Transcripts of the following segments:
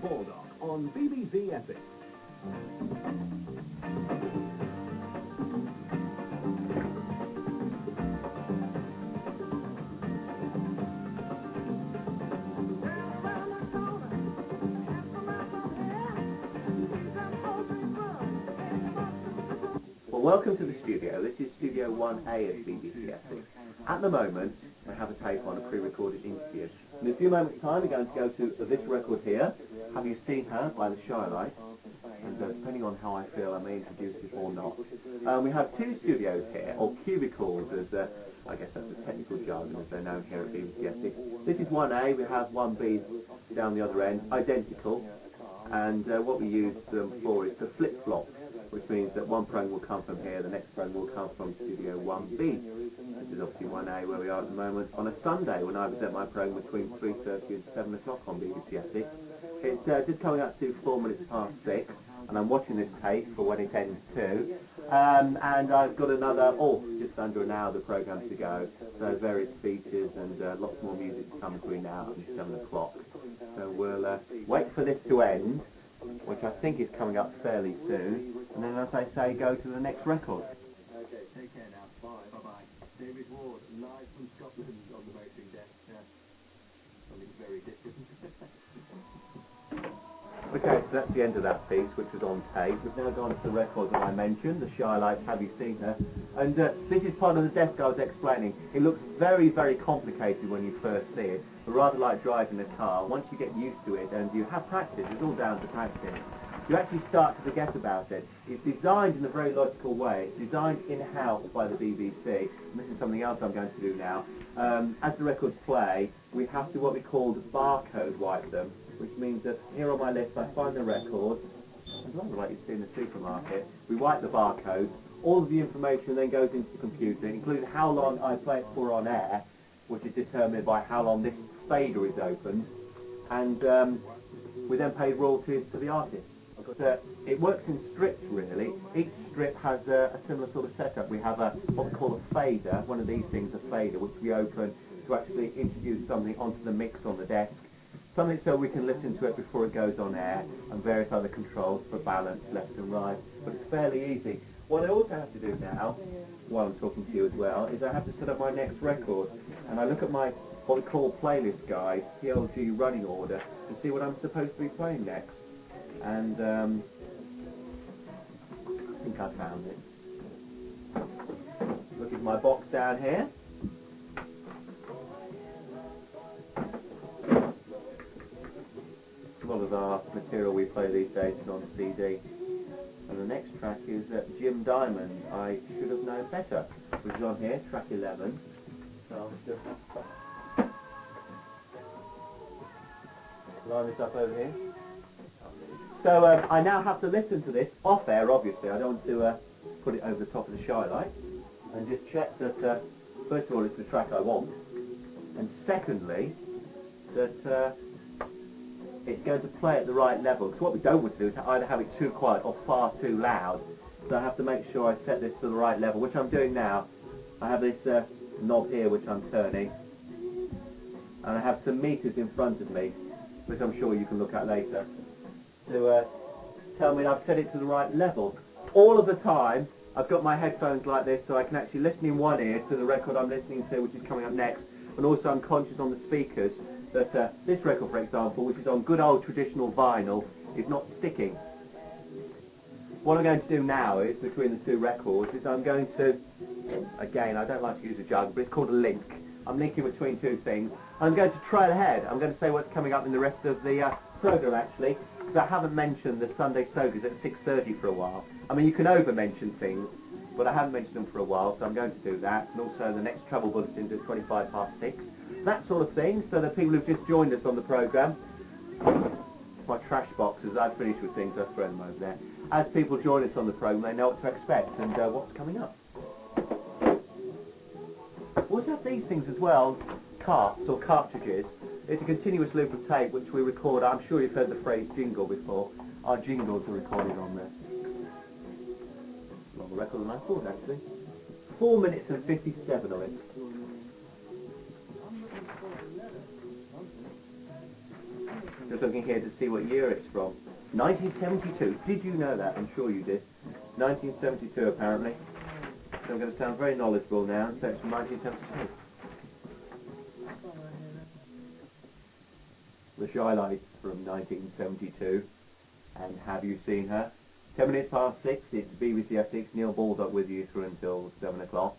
Baldock on BBC Essex. Well, welcome to the studio. This is Studio 1A at BBC Essex. At the moment, I have a tape on a pre-recorded interview. In a few moments' time, we're going to go to this record here, Have You Seen Her by the Shylights, and depending on how I feel, I may introduce it or not. We have two studios here, or cubicles, as I guess that's the technical jargon as they're known here at BBC Essex. This is 1A, we have 1B down the other end, identical, and what we use them for is to flip-flop, which means that one program will come from here, the next program will come from Studio 1B. This is obviously 1A where we are at the moment on a Sunday when I present my program between 3:30 and 7 o'clock on BBC Essex. It's just coming up to 4 minutes past 6, and I'm watching this tape for when it ends too. And I've got another, just under an hour of the programme to go, so various features and lots more music to come between now and 7 o'clock. So we'll wait for this to end, which I think is coming up fairly soon, and then, as I say, go to the next record. Okay, take care now. Bye. Bye-bye. David Ward, live from Scotland on the motoring deck. Something very different. Okay, so that's the end of that piece, which was on tape. We've now gone to the record that I mentioned, the Shylights, Have You Seen Her? And this is part of the desk I was explaining. It looks very, very complicated when you first see it, but rather like driving a car. Once you get used to it and you have practice, it's all down to practice, you actually start to forget about it. It's designed in a very logical way. It's designed in-house by the BBC, and this is something else I'm going to do now. As the records play, we have to what we call barcode wipe them, which means that here on my list I find the record, rather like you see in the supermarket, we wipe the barcode, all of the information then goes into the computer, including how long I play it for on air, which is determined by how long this fader is opened, and we then pay royalties to the artist. It works in strips really. Each strip has a similar sort of setup. We have what we call a fader, one of these things, a fader, which we open to actually introduce something onto the mix on the desk. Something so we can listen to it before it goes on air, and various other controls for balance, left and right. But it's fairly easy. What I also have to do now, while I'm talking to you as well, is I have to set up my next record. And I look at my, what we call playlist guide, PLG running order, to see what I'm supposed to be playing next. And I think I found it. Look at my box down here. A lot of our material we play these days is on CD. And the next track is Jim Diamond, I Should Have Known Better, which is on here, track 11. So I'll just line this up over here. So I now have to listen to this off air, obviously. I don't want to put it over the top of the Shylight, and just check that, first of all, it's the track I want, and secondly, that it's going to play at the right level. Because what we don't want to do is either have it too quiet or far too loud. So I have to make sure I set this to the right level, which I'm doing now. I have this knob here which I'm turning, and I have some meters in front of me, which I'm sure you can look at later, to tell me I've set it to the right level. All of the time I've got my headphones like this, so I can actually listen in one ear to the record I'm listening to, which is coming up next, and also I'm conscious on the speakers that this record, for example, which is on good old traditional vinyl, is not sticking. What I'm going to do now is, between the two records, is I'm going to, again, I don't like to use a jug, but it's called a link. I'm linking between two things. I'm going to trail ahead. I'm going to say what's coming up in the rest of the programme, actually, because I haven't mentioned the Sunday Soakers at 6:30 for a while. I mean, you can over-mention things, but I haven't mentioned them for a while, so I'm going to do that. And also the next travel bulletin at 25 past 6. That sort of thing, so that people who've just joined us on the programme, my trash boxes, I've finished with things, I've thrown them over there. As people join us on the programme, they know what to expect and what's coming up. We also have these things as well, carts or cartridges. It's a continuous loop of tape which we record. I'm sure you've heard the phrase jingle before. Our jingles are recorded on there. Longer record than I thought, actually. 4 minutes and 57 of it. Just looking here to see what year it's from. 1972. Did you know that? I'm sure you did. 1972 apparently. So I'm going to sound very knowledgeable now and say it's from 1972. The Shy Lights from 1972. And have you seen her? 10 minutes past 6, it's BBC Essex, Neil Baldock with you through until 7 o'clock.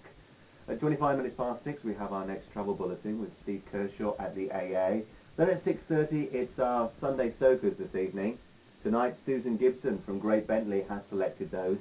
At 25 minutes past 6 we have our next travel bulletin with Steve Kershaw at the AA. Then at 6:30 it's our Sunday Soakers this evening. Tonight Susan Gibson from Great Bentley has selected those.